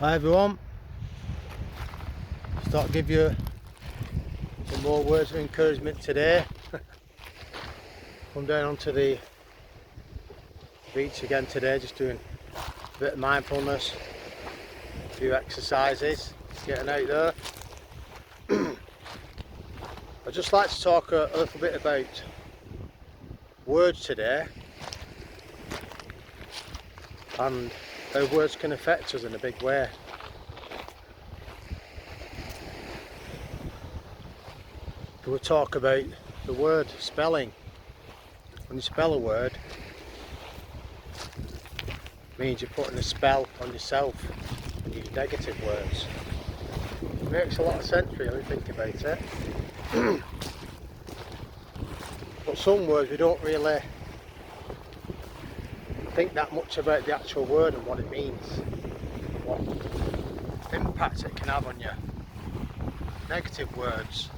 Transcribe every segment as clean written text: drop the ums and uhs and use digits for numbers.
Hi everyone, just thought I'd give you some more words of encouragement today. Come down onto the beach again today, just doing a bit of mindfulness, a few exercises, getting out there. I'd just like to talk a little bit about words today and how words can affect us in a big way. We talk about the word spelling. When you spell a word, it means you're putting a spell on yourself and use negative words. It makes a lot of sense really, think about it. But some words we don't really think that much about the actual word and what it means, what impact it can have on you. Negative words,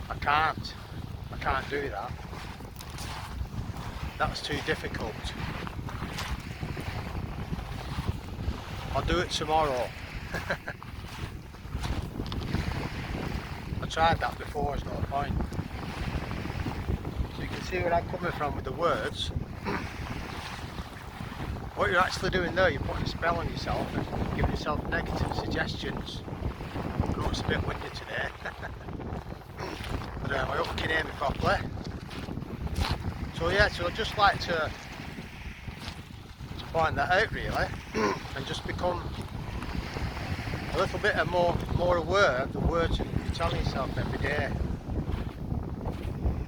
I can't do that. That's too difficult. I'll do it tomorrow. I tried that before, it's no point. So you can see where I'm coming from with the words. What you're actually doing there, you're putting a spell on yourself and giving yourself negative suggestions. I know it's a bit windy today. But I hope you can hear me properly. So yeah, so I'd just like to point that out really, and just become a little bit more aware of the words you're telling yourself every day,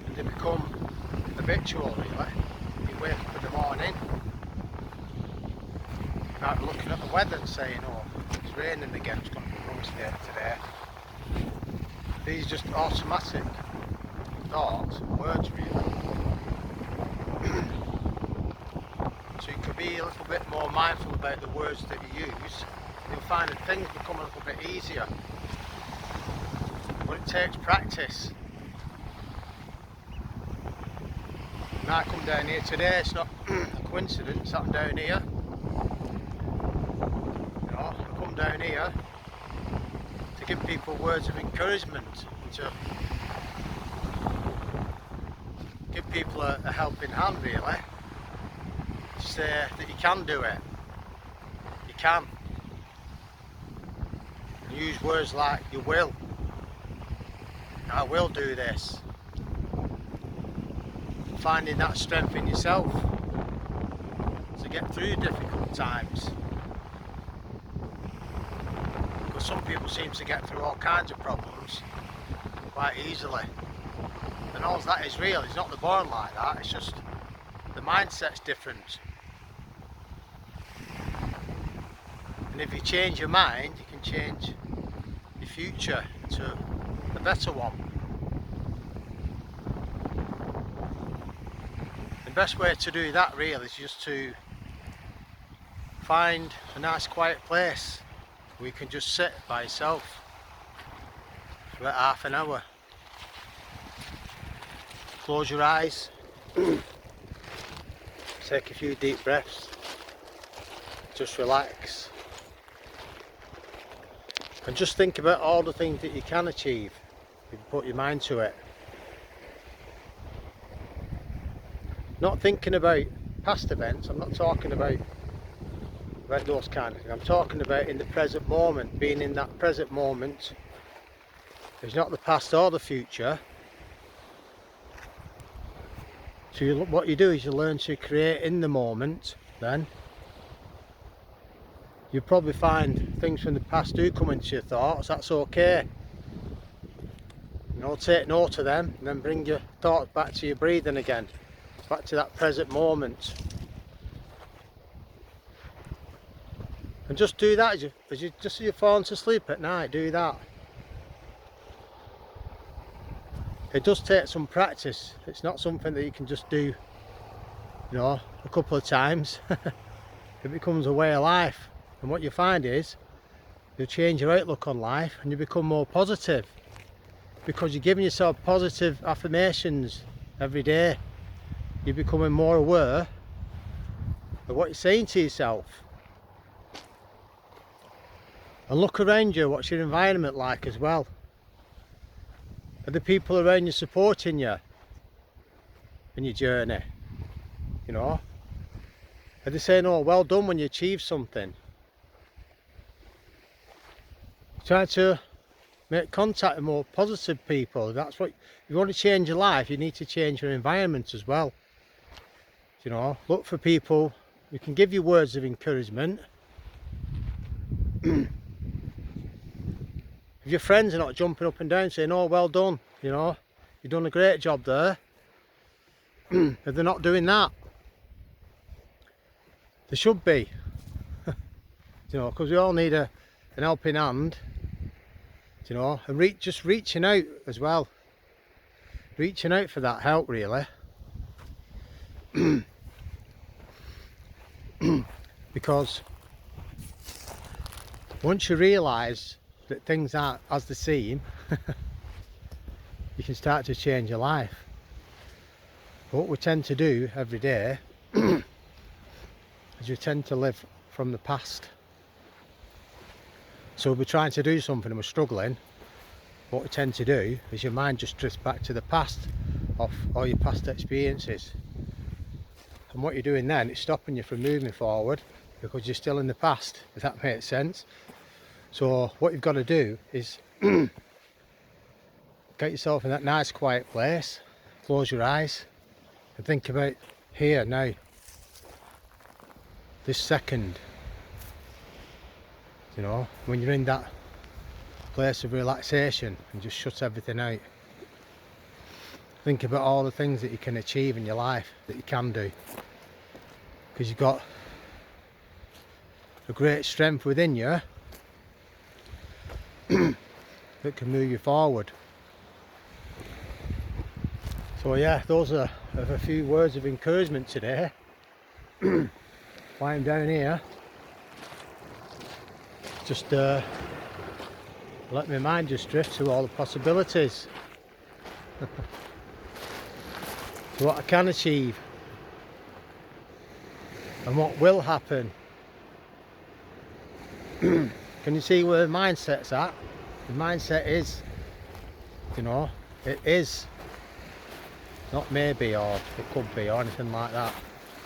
and they become habitual really. You wake up in the morning, you might be looking at the weather and saying, oh, it's raining again, it's going to be a rubbish day today. These are just automatic thoughts and words really. So you can be a little bit more mindful about the words that you use. You'll find that things become a little bit easier. But it takes practice. When I come down here today, it's not a coincidence that I'm down here. You know, I come down here to give people words of encouragement, to give people a helping hand really, to say that you can do it, you can. And use words like you will, I will do this. Finding that strength in yourself to get through difficult times. Because some people seem to get through all kinds of problems quite easily. And all that is real, it's not the born like that, it's just the mindset's different. And if you change your mind, you can change your future to a better one. The best way to do that really is just to find a nice quiet place where you can just sit by yourself for about half an hour. Close your eyes, take a few deep breaths, just relax, and just think about all the things that you can achieve if you put your mind to it. Not thinking about past events, I'm not talking about those kind of things, I'm talking about in the present moment, being in that present moment. It's not the past or the future. So what you do is you learn to create in the moment. Then you'll probably find things from the past do come into your thoughts, that's okay. You know, take note of them and then bring your thoughts back to your breathing again, back to that present moment. And just do that as you're falling to sleep at night, do that. It does take some practice, it's not something that you can just do, you know, a couple of times. It becomes a way of life, and what you find is you'll change your outlook on life and you become more positive because you're giving yourself positive affirmations every day. You're becoming more aware of what you're saying to yourself. And look around you, what's your environment like as well? Are the people around you supporting you in your journey? You know? Are they saying, oh, well done when you achieve something? Try to make contact with more positive people. That's what, if you want to change your life, you need to change your environment as well. You know, look for people who can give you words of encouragement. If your friends are not jumping up and down saying, oh, well done, you know, you've done a great job there. If they're not doing that, they should be. You know, because we all need an helping hand. You know, and just reaching out as well. Reaching out for that help, really. Because once you realise that things aren't as they seem, you can start to change your life. What we tend to do every day is we tend to live from the past. So we're trying to do something and we're struggling. What we tend to do is your mind just drifts back to the past of all your past experiences. And what you're doing then is stopping you from moving forward because you're still in the past, if that makes sense. So what you've got to do is get yourself in that nice quiet place, close your eyes and think about here, now, this second. You know, when you're in that place of relaxation and just shut everything out. Think about all the things that you can achieve in your life, that you can do. Because you've got a great strength within you that can move you forward. So yeah, those are a few words of encouragement today. While I'm down here, just let my mind just drift to all the possibilities. To what I can achieve and what will happen. Can you see where the mindset's at? The mindset is, you know, it is. Not maybe, or it could be, or anything like that.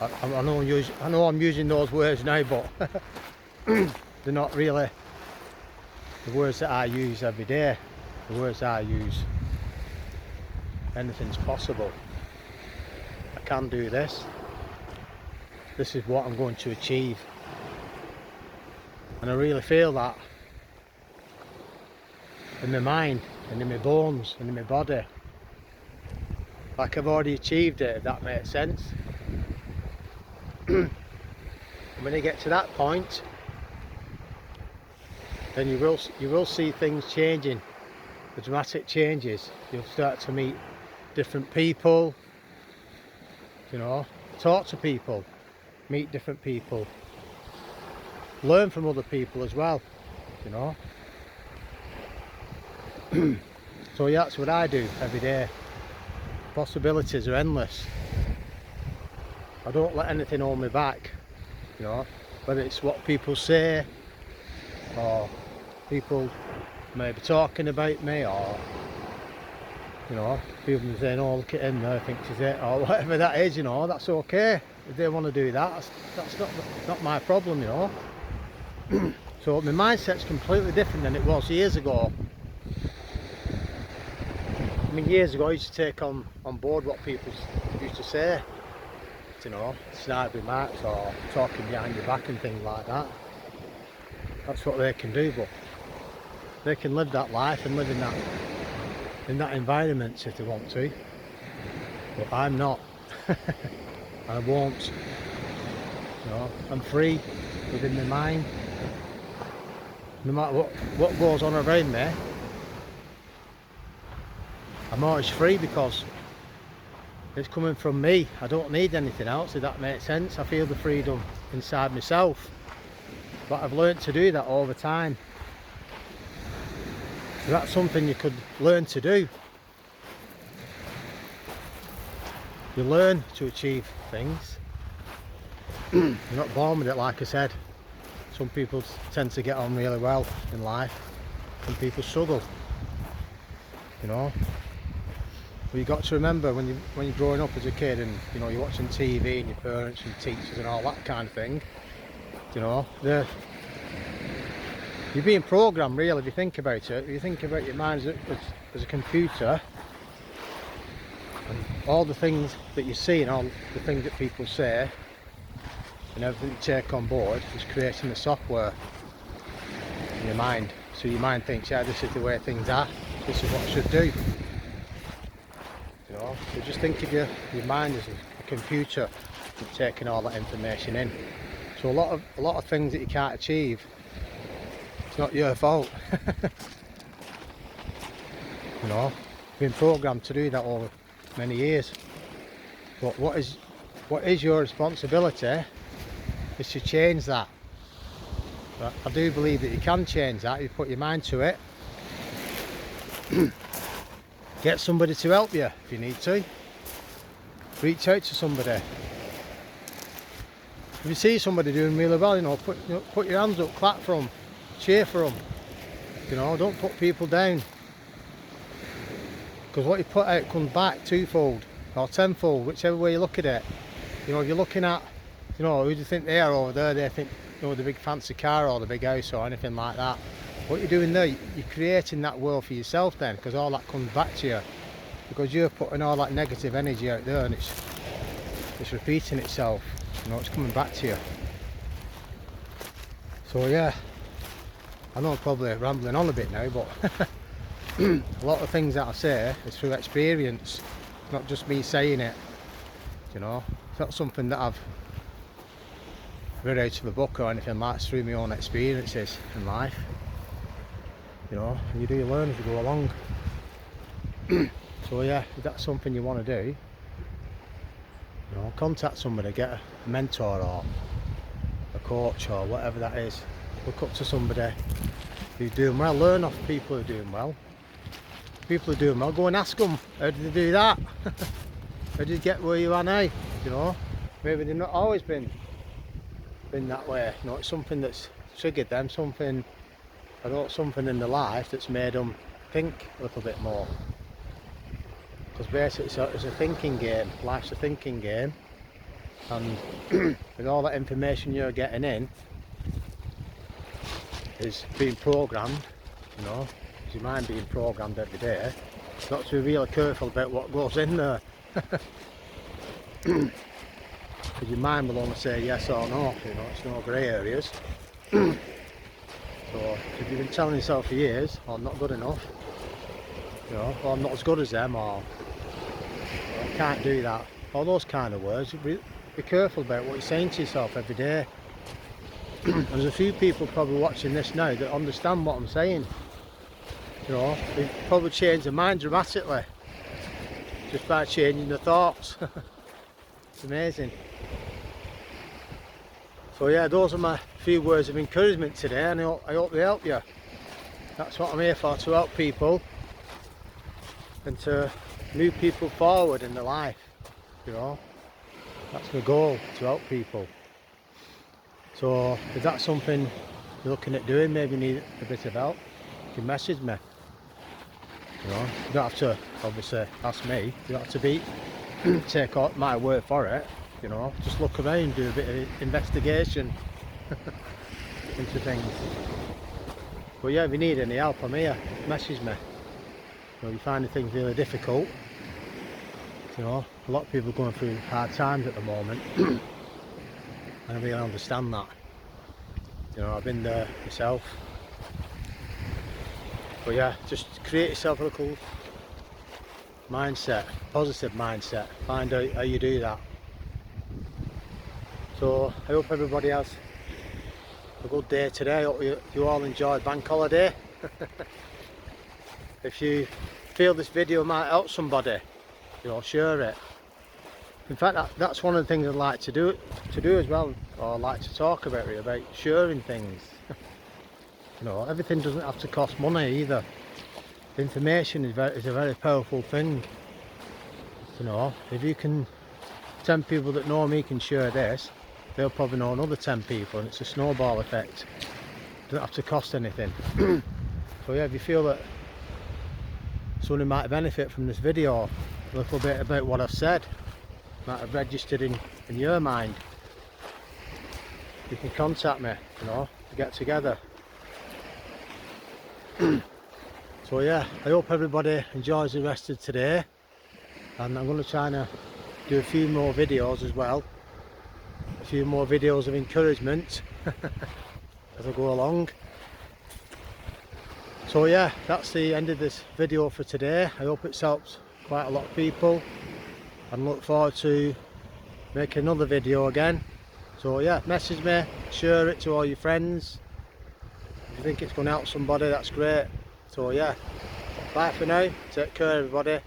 I know I'm using those words now, but they're not really the words that I use every day. The words I use. Anything's possible. I can do this. This is what I'm going to achieve. And I really feel that in my mind and in my bones and in my body. Like I've already achieved it, if that makes sense. And when you get to that point, then you will see things changing, the dramatic changes. You'll start to meet different people, you know, talk to people, meet different people, learn from other people as well, you know. So yeah, that's what I do every day. Possibilities are endless. I don't let anything hold me back, you know, whether it's what people say or people may be talking about me, or you know, people saying, oh, look at him there, thinks he's it, or whatever that is, you know, that's okay. If they want to do that, that's not my problem, you know. So my mindset's completely different than it was years ago. I mean, years ago I used to take on board what people used to say, you know, snide remarks or talking behind your back and things like that. That's what they can do, but they can live that life and live in that environment if they want to. But I'm not. I won't. You know, I'm free within my mind. No matter what goes on around me, I'm always free because it's coming from me. I don't need anything else, if that makes sense. I feel the freedom inside myself. But I've learned to do that over time. So that's something you could learn to do. You learn to achieve things. You're not born with it, like I said. Some people tend to get on really well in life, and people struggle, you know. But you got to remember when you're growing up as a kid, and you know you're watching TV and your parents and teachers and all that kind of thing, you know, you're being programmed really. If you think about it, if you think about your mind as a computer, and all the things that you see and all the things that people say and everything you take on board is creating the software in your mind. So your mind thinks, yeah, this is the way things are, this is what I should do. You know, so just think of your mind as a computer taking all that information in. So a lot of things that you can't achieve, it's not your fault. You know, you've been programmed to do that over many years. But what is your responsibility is to change that. But I do believe that you can change that if you put your mind to it. Get somebody to help you if you need to. Reach out to somebody. If you see somebody doing really well, you know, put your hands up, clap for them, cheer for them. You know, don't put people down. Because what you put out comes back twofold or tenfold, whichever way you look at it. You know, if you're looking at, you know, who do you think they are over there? They think, you know, the big fancy car or the big house or anything like that. What you're doing there, you're creating that world for yourself then, because all that comes back to you. Because you're putting all that negative energy out there, and it's repeating itself. You know, it's coming back to you. So yeah, I know I'm probably rambling on a bit now, but a lot of things that I say is through experience, not just me saying it. You know, it's not something that I've read out of a book or anything like that. It's through my own experiences in life. You know, and you do learn as you go along. So yeah, if that's something you want to do, you know, contact somebody, get a mentor or a coach or whatever that is. Look up to somebody who's doing well. Learn off people who are doing well. People who are doing well, go and ask them, how did they do that? How did you get where you are now? You know, maybe they've not always been that way. You know, it's something that's triggered them, something in their life that's made them think a little bit more. Because basically it's a thinking game. Life's a thinking game, and with all that information you're getting in is being programmed. You know, it's your mind being programmed every day. Not to be really careful about what goes in there. Because your mind will only say yes or no. You know, it's no grey areas. So if you've been telling yourself for years, oh, I'm not good enough, you know, or I'm not as good as them, or I can't do that, all those kind of words, be careful about what you're saying to yourself every day. There's a few people probably watching this now that understand what I'm saying. You know, they've probably changed their mind dramatically just by changing their thoughts. It's amazing. So yeah, those are my few words of encouragement today, and I hope they help you. That's what I'm here for, to help people and to move people forward in their life. You know, that's my goal, to help people. So if that's something you're looking at doing, maybe need a bit of help, you can message me. You know, you don't have to obviously ask me, you don't have to take my word for it. You know, just look around, do a bit of investigation into things. But yeah, if you need any help, I'm here. Message me. You know, you're finding things really difficult. You know, a lot of people are going through hard times at the moment. And I really understand that. You know, I've been there myself. But yeah, just create yourself a little mindset, positive mindset. Find out how you do that. So I hope everybody has a good day today. I hope you all enjoyed bank holiday. If you feel this video might help somebody, you know, share it. In fact, that's one of the things I'd like to do as well, or like to talk about it, about sharing things. You know, everything doesn't have to cost money either. Information is a very powerful thing. You know, if you can, 10 people that know me can share this, they'll probably know another 10 people, and it's a snowball effect. Doesn't have to cost anything. So yeah, if you feel that someone might benefit from this video, a little bit about what I've said might have registered in your mind, you can contact me, you know, to get together. So yeah, I hope everybody enjoys the rest of today, and I'm going to try and do a few more videos as well, a few more videos of encouragement as I go along. So yeah, that's the end of this video for today. I hope it's helped quite a lot of people, and look forward to making another video again. So yeah, message me, share it to all your friends. If you think it's going to help somebody, that's great. So yeah, bye for now, take care everybody.